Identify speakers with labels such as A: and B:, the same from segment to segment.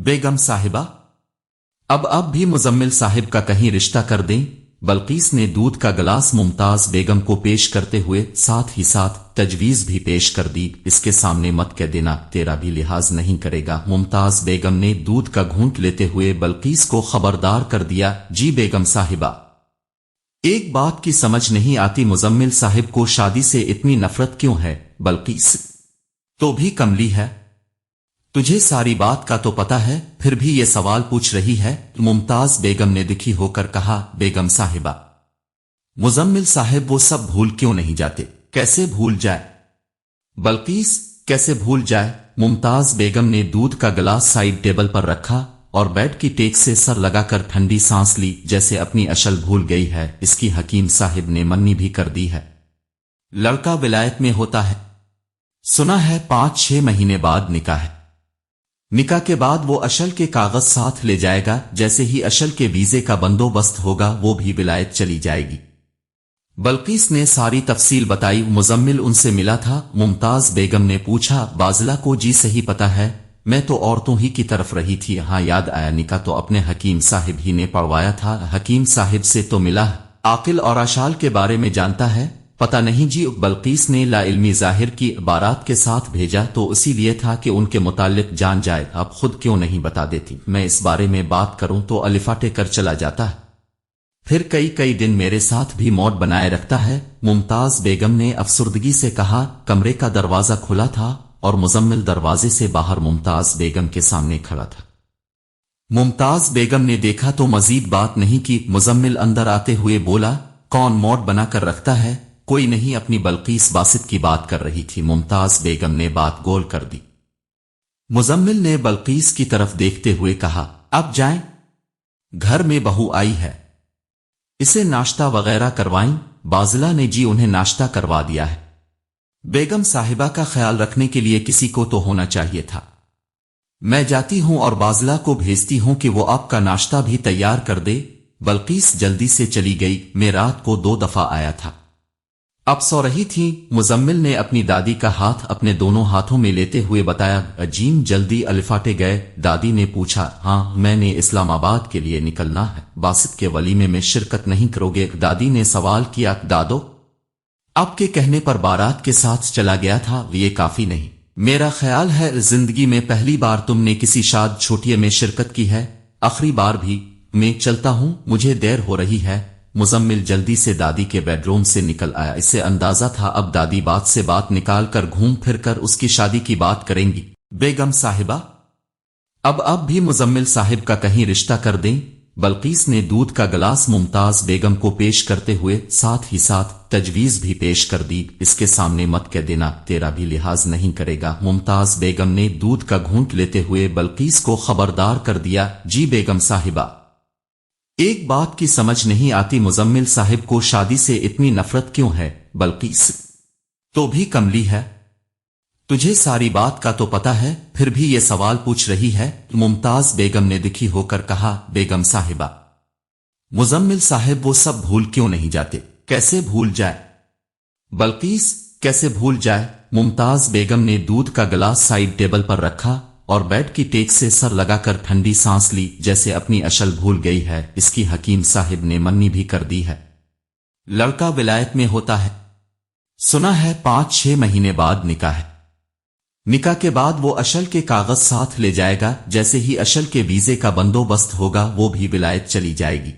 A: बेगम साहिबा, अब भी मुजम्मिल साहिब का कहीं रिश्ता कर दें। बल्कीस ने दूध का गिलास मुमताज बेगम को पेश करते हुए साथ ही साथ तजवीज भी पेश कर दी। इसके सामने मत कह देना, तेरा भी लिहाज नहीं करेगा। मुमताज बेगम ने दूध का घूंट लेते हुए बल्कीस को खबरदार कर दिया। जी बेगम साहिबा, एक बात की समझ नहीं आती, मुजम्मिल साहिब को शादी से इतनी नफरत क्यों है? बल्कीस तो भी कमली है, तुझे सारी बात का तो पता है, फिर भी ये सवाल पूछ रही है। मुमताज बेगम ने दुखी होकर कहा, बेगम साहिबा, मुजम्मिल साहिब वो सब भूल क्यों नहीं जाते? कैसे भूल जाए? बल्कीस कैसे भूल जाए? मुमताज बेगम ने दूध का गिलास साइड टेबल पर रखा और बेड की टेक से सर लगाकर ठंडी सांस ली, जैसे अपनी अशल भूल गई है। इसकी हकीम साहिब ने मन्नी भी कर दी है। लड़का विलायत में होता है, सुना है 5-6 महीने बाद निकाह है। निकाह के बाद वो अशल के कागज साथ ले जाएगा। जैसे ही अशल के वीजे का बंदोबस्त होगा वो भी विलायत चली जाएगी। बल्कीस ने सारी तफसील बताई। मुजम्मिल उनसे मिला था। मुमताज बेगम ने पूछा, बाजला को? जी सही पता है, मैं तो औरतों ही की तरफ रही थी। हाँ याद आया, निकाह तो अपने हकीम साहिब ही ने पढ़वाया था। हकीम साहिब से तो मिला, आकिल और आशाल के बारे में जानता है? पता नहीं जी। बल्कीस ने ला इल्मी जाहिर की इबारात के साथ भेजा तो इसीलिए था कि उनके मुतालिक जान जाए। अब खुद क्यों नहीं बता देती? मैं इस बारे में बात करूं तो अलिफाटे कर चला जाता है, फिर कई दिन मेरे साथ भी मौत बनाए रखता है। मुमताज बेगम ने अफसुर्दगी से कहा। कमरे का दरवाजा खुला था और मुजम्मिल दरवाजे से बाहर मुमताज बेगम के सामने खड़ा था। मुमताज बेगम ने देखा तो मजीद बात नहीं की। मुजम्मिल अंदर आते हुए बोला, कौन मौत बनाकर रखता है? कोई नहीं, अपनी बल्कीस बासित की बात कर रही थी। मुमताज बेगम ने बात गोल कर दी। मुजम्मिल ने बल्कीस की तरफ देखते हुए कहा, अब जाएं, घर में बहू आई है, इसे नाश्ता वगैरह करवाएं। बाजला ने जी उन्हें नाश्ता करवा दिया है। बेगम साहिबा का ख्याल रखने के लिए किसी को तो होना चाहिए था। मैं जाती हूं और बाजला को भेजती हूं कि वो आपका नाश्ता भी तैयार कर दे। बल्कीस जल्दी से चली गई। मैं रात को 2 दफा आया था, अब सो रही थी। मुजम्मिल ने अपनी दादी का हाथ अपने दोनों हाथों में लेते हुए बताया, अजीम जल्दी अलिफाटे गए? दादी ने पूछा, हाँ, मैंने इस्लामाबाद के लिए निकलना है। बासित के वलीमे में शिरकत नहीं करोगे? दादी ने सवाल किया। दादो, आपके कहने पर बारात के साथ चला गया था, ये काफी नहीं। मेरा ख्याल है जिंदगी में पहली बार तुमने किसी शाद छोटिये में शिरकत की है। आखिरी बार भी। मैं चलता हूं, मुझे देर हो रही है। मुजम्मिल जल्दी से दादी के बेडरूम से निकल आया। इसे अंदाजा था अब दादी बात से बात निकाल कर घूम फिर कर उसकी शादी की बात करेंगी। बेगम साहिबा, अब भी मुजम्मिल साहिब का कहीं रिश्ता कर दें। बल्कीस ने दूध का गिलास मुमताज बेगम को पेश करते हुए साथ ही साथ तजवीज भी पेश कर दी। इसके सामने मत कह देना, तेरा भी लिहाज नहीं करेगा। मुमताज बेगम ने दूध का घूंट लेते हुए बल्कीस को खबरदार कर दिया। जी बेगम साहिबा, एक बात की समझ नहीं आती, मुजम्मिल साहिब को शादी से इतनी नफरत क्यों है? बल्कीस तो भी कमली है, तुझे सारी बात का तो पता है, फिर भी ये सवाल पूछ रही है। मुमताज बेगम ने दुखी होकर कहा, बेगम साहिबा, मुजम्मिल साहिब वो सब भूल क्यों नहीं जाते? कैसे भूल जाए? बल्कीस कैसे भूल जाए? मुमताज बेगम ने दूध का गिलास साइड टेबल पर रखा और बेड की टेक से सर लगाकर ठंडी सांस ली, जैसे अपनी अशल भूल गई है। इसकी हकीम साहिब ने मन्नी भी कर दी है। लड़का विलायत में होता है, सुना है 5-6 महीने बाद निकाह है। निकाह के बाद वो अशल के कागज साथ ले जाएगा। जैसे ही अशल के वीजे का बंदोबस्त होगा वो भी विलायत चली जाएगी।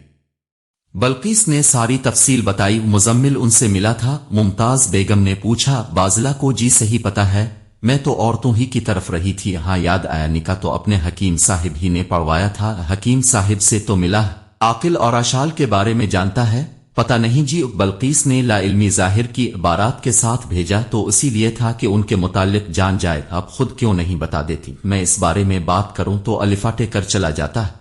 A: बल्कीस ने सारी तफसील बताई। मुजम्मिल उनसे मिला था। मुमताज बेगम ने पूछा, बाजला को? जी सही पता है, मैं तो औरतों ही की तरफ रही थी। हाँ याद आया, निकाह तो अपने हकीम साहिब ही ने पढ़वाया था। हकीम साहिब से तो मिला, आकिल और आशाल के बारे में जानता है? पता नहीं जी। बल्कीस ने ला इल्मी जाहिर की इबारात के साथ भेजा तो इसीलिए था कि उनके मुतालिक जान जाए। अब खुद क्यों नहीं बता देती? मैं इस बारे में बात करूं तो अलिफाटे कर चला जाता है,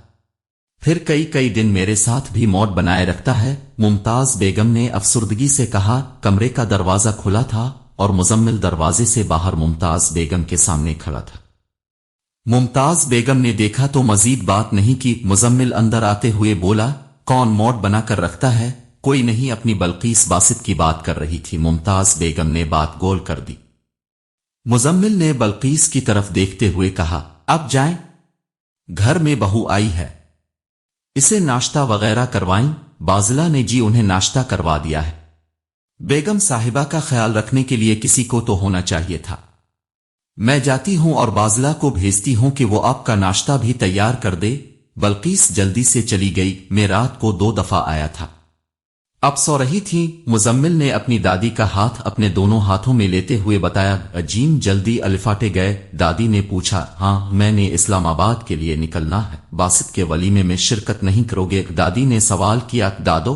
A: फिर कई दिन मेरे साथ भी मौत बनाए रखता है। मुमताज बेगम ने अफसुर्दगी से कहा। कमरे का दरवाजा खुला था और मुजम्मिल दरवाजे से बाहर मुमताज बेगम के सामने खड़ा था। मुमताज बेगम ने देखा तो मजीद बात नहीं की। मुजम्मिल अंदर आते हुए बोला, कौन मौत बनाकर रखता है? कोई नहीं, अपनी बल्कीस बासित की बात कर रही थी। मुमताज बेगम ने बात गोल कर दी। मुजम्मिल ने बल्कीस की तरफ देखते हुए कहा, अब जाएं, گھر میں بہو آئی ہے، اسے ناشتہ وغیرہ کروائیں؟ بازلہ نے جی انہیں ناشتہ کروا دیا ہے، بیگم صاحبہ کا خیال رکھنے کے لیے کسی کو تو ہونا چاہیے تھا، میں جاتی ہوں اور بازلہ کو بھیجتی ہوں کہ وہ آپ کا ناشتہ بھی تیار کر دے۔ بلقیس جلدی سے چلی گئی۔ میں رات کو 2 دفعہ آیا تھا، اب سو رہی تھی۔ مزمل نے اپنی دادی کا ہاتھ اپنے دونوں ہاتھوں میں لیتے ہوئے بتایا، عجیم جلدی الفاٹے گئے؟ دادی نے پوچھا۔ ہاں، میں نے اسلام آباد کے لیے نکلنا ہے، باسط کے ولیمے میں شرکت نہیں کرو گے؟ دادی نے سوال کیا۔ دادو،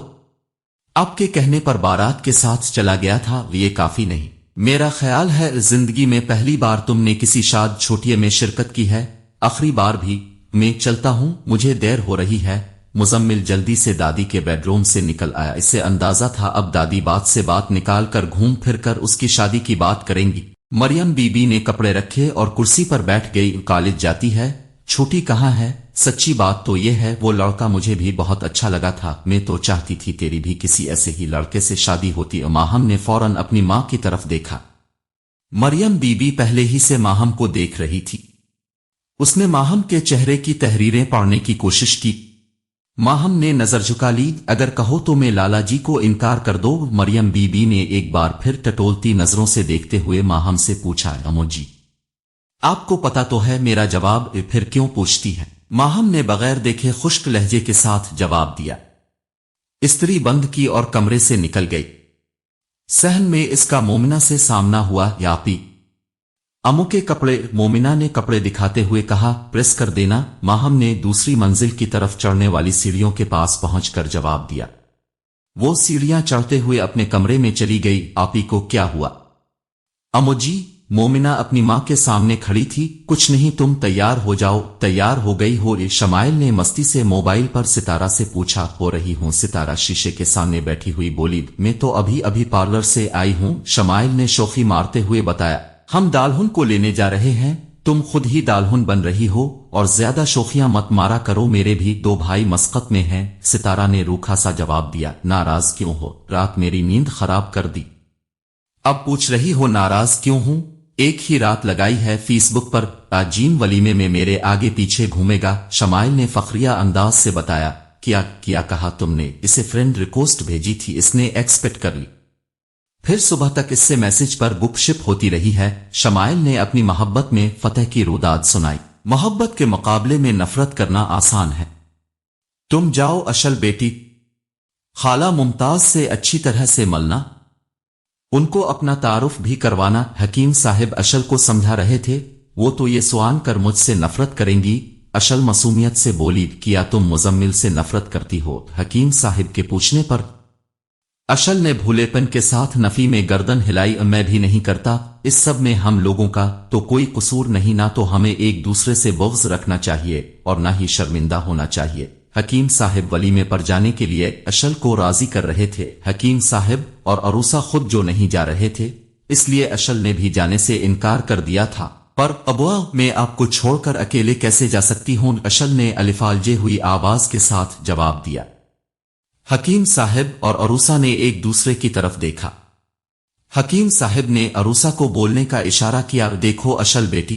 A: آپ کے کہنے پر بارات کے ساتھ چلا گیا تھا، یہ کافی نہیں؟ میرا خیال ہے زندگی میں پہلی بار تم نے کسی شاد چھوٹیے میں شرکت کی ہے، آخری بار بھی۔ میں چلتا ہوں، مجھے دیر ہو رہی ہے۔ مزمل جلدی سے دادی کے بیڈ روم سے نکل آیا، اسے اندازہ تھا اب دادی بات سے بات نکال کر گھوم پھر کر اس کی شادی کی بات کریں گی۔ مریم بی بی نے کپڑے رکھے اور کرسی پر بیٹھ گئی۔ کالج جاتی ہے؟ چھوٹی کہاں ہے؟ سچی بات تو یہ ہے وہ لڑکا مجھے بھی بہت اچھا لگا تھا، میں تو چاہتی تھی تیری بھی کسی ایسے ہی لڑکے سے شادی ہوتی۔ ماہم نے فوراً اپنی ماں کی طرف دیکھا۔ مریم بی بی پہلے ہی سے ماہم کو دیکھ رہی تھی، اس نے ماہم کے چہرے کی تحریریں پڑھنے کی کوشش کی۔ ماہم نے نظر جھکا لی۔ اگر کہو تو میں لالا جی کو انکار کر دو؟ مریم بی بی نے ایک بار پھر ٹٹولتی نظروں سے دیکھتے ہوئے ماہم سے پوچھا۔ امو جی، آپ کو پتا تو ہے میرا جواب، پھر کیوں پوچھتی ہے؟ ماہم نے بغیر دیکھے خشک لہجے کے ساتھ جواب دیا۔ استری بند کی اور کمرے سے نکل گئی۔ صحن میں اس کا مومنہ سے سامنا ہوا۔ یاپی امو کے کپڑے؟ مومنہ نے کپڑے دکھاتے ہوئے کہا۔ پریس کر دینا۔ ماہم نے دوسری منزل کی طرف چڑھنے والی سیڑھیوں کے پاس پہنچ کر جواب دیا۔ وہ سیڑھیاں چڑھتے ہوئے اپنے کمرے میں چلی گئی۔ آپی کو کیا ہوا؟ امو جی، مومنہ اپنی ماں کے سامنے کھڑی تھی۔ کچھ نہیں، تم تیار ہو جاؤ۔ تیار ہو گئی ہو؟ شمائل نے مستی سے موبائل پر ستارہ سے پوچھا۔ ہو رہی ہوں۔ ستارہ شیشے کے سامنے بیٹھی ہوئی بولی۔ میں تو ابھی پارلر سے آئی ہوں، شمائل نے شوخی مارتے ہوئے بتایا۔ ہم دالہن کو لینے جا رہے ہیں، تم خود ہی دالہن بن رہی ہو، اور زیادہ شوخیاں مت مارا کرو، میرے بھی 2 بھائی مسقط میں ہیں۔ ستارہ نے روکھا سا جواب دیا۔ ناراض کیوں ہو؟ رات میری نیند خراب کر دی، اب پوچھ رہی ہو ناراض کیوں ہوں؟ ایک ہی رات لگائی ہے فیس بک پر، عجیم ولیمے میں میرے آگے پیچھے گھومے گا، شمائل نے فخریہ انداز سے بتایا۔ کیا کہا تم نے؟ اسے فرینڈ ریکویسٹ بھیجی تھی، اس نے ایکسپیکٹ کر لی، پھر صبح تک اس سے میسج پر گپ شپ ہوتی رہی ہے۔ شمائل نے اپنی محبت میں فتح کی روداد سنائی۔ محبت کے مقابلے میں نفرت کرنا آسان ہے۔ تم جاؤ اشل بیٹی، خالہ ممتاز سے اچھی طرح سے ملنا، ان کو اپنا تعارف بھی کروانا۔ حکیم صاحب اشل کو سمجھا رہے تھے، وہ تو یہ سوال کر مجھ سے نفرت کریں گی؟ اشل معصومیت سے بولی۔ کیا تم مزمل سے نفرت کرتی ہو؟ حکیم صاحب کے پوچھنے پر اشل نے بھولے پن کے ساتھ نفی میں گردن ہلائی۔ میں بھی نہیں کرتا، اس سب میں ہم لوگوں کا تو کوئی قصور نہیں، نہ تو ہمیں ایک دوسرے سے بغض رکھنا چاہیے اور نہ ہی شرمندہ ہونا چاہیے۔ حکیم صاحب ولیمے پر جانے کے لیے اشل کو راضی کر رہے تھے، حکیم صاحب اور عروسہ خود جو نہیں جا رہے تھے، اس لیے اشل نے بھی جانے سے انکار کر دیا تھا۔ پر ابوا، میں آپ کو چھوڑ کر اکیلے کیسے جا سکتی ہوں؟ اشل نے الفالجے ہوئی آواز کے ساتھ جواب دیا۔ حکیم صاحب اور عروسہ نے ایک دوسرے کی طرف دیکھا۔ حکیم صاحب نے عروسہ کو بولنے کا اشارہ کیا۔ دیکھو اشل بیٹی،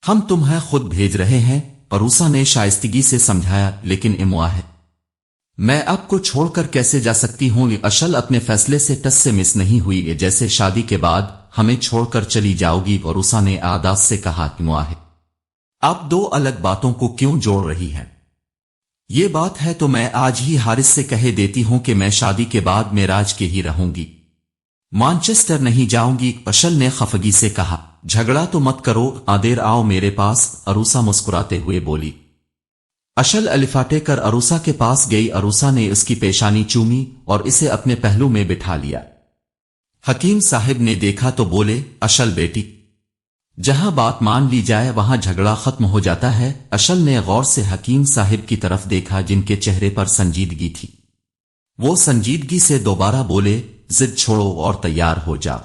A: ہم تمہیں خود بھیج رہے ہیں۔ عروسہ نے شائستگی سے سمجھایا۔ لیکن اموا ہے، میں آپ کو چھوڑ کر کیسے جا سکتی ہوں؟ اشل اپنے فیصلے سے ٹس سے مس نہیں ہوئی۔ جیسے شادی کے بعد ہمیں چھوڑ کر چلی جاؤ گی؟ عروسہ نے عادات سے کہا۔ اموا ہے، آپ 2 الگ باتوں کو کیوں جوڑ رہی ہیں؟ یہ بات ہے تو میں آج ہی حارث سے کہہ دیتی ہوں کہ میں شادی کے بعد معراج کے ہی رہوں گی، مانچسٹر نہیں جاؤں گی۔ اشل نے خفگی سے کہا۔ جھگڑا تو مت کرو، آدیر آؤ میرے پاس، عروسہ مسکراتے ہوئے بولی۔ اشل الفاٹے کر عروسہ کے پاس گئی۔ عروسہ نے اس کی پیشانی چومی اور اسے اپنے پہلو میں بٹھا لیا۔ حکیم صاحب نے دیکھا تو بولے، اشل بیٹی، جہاں بات مان لی جائے وہاں جھگڑا ختم ہو جاتا ہے۔ اشل نے غور سے حکیم صاحب کی طرف دیکھا جن کے چہرے پر سنجیدگی تھی۔ وہ سنجیدگی سے دوبارہ بولے، ضد چھوڑو اور تیار ہو جاؤ۔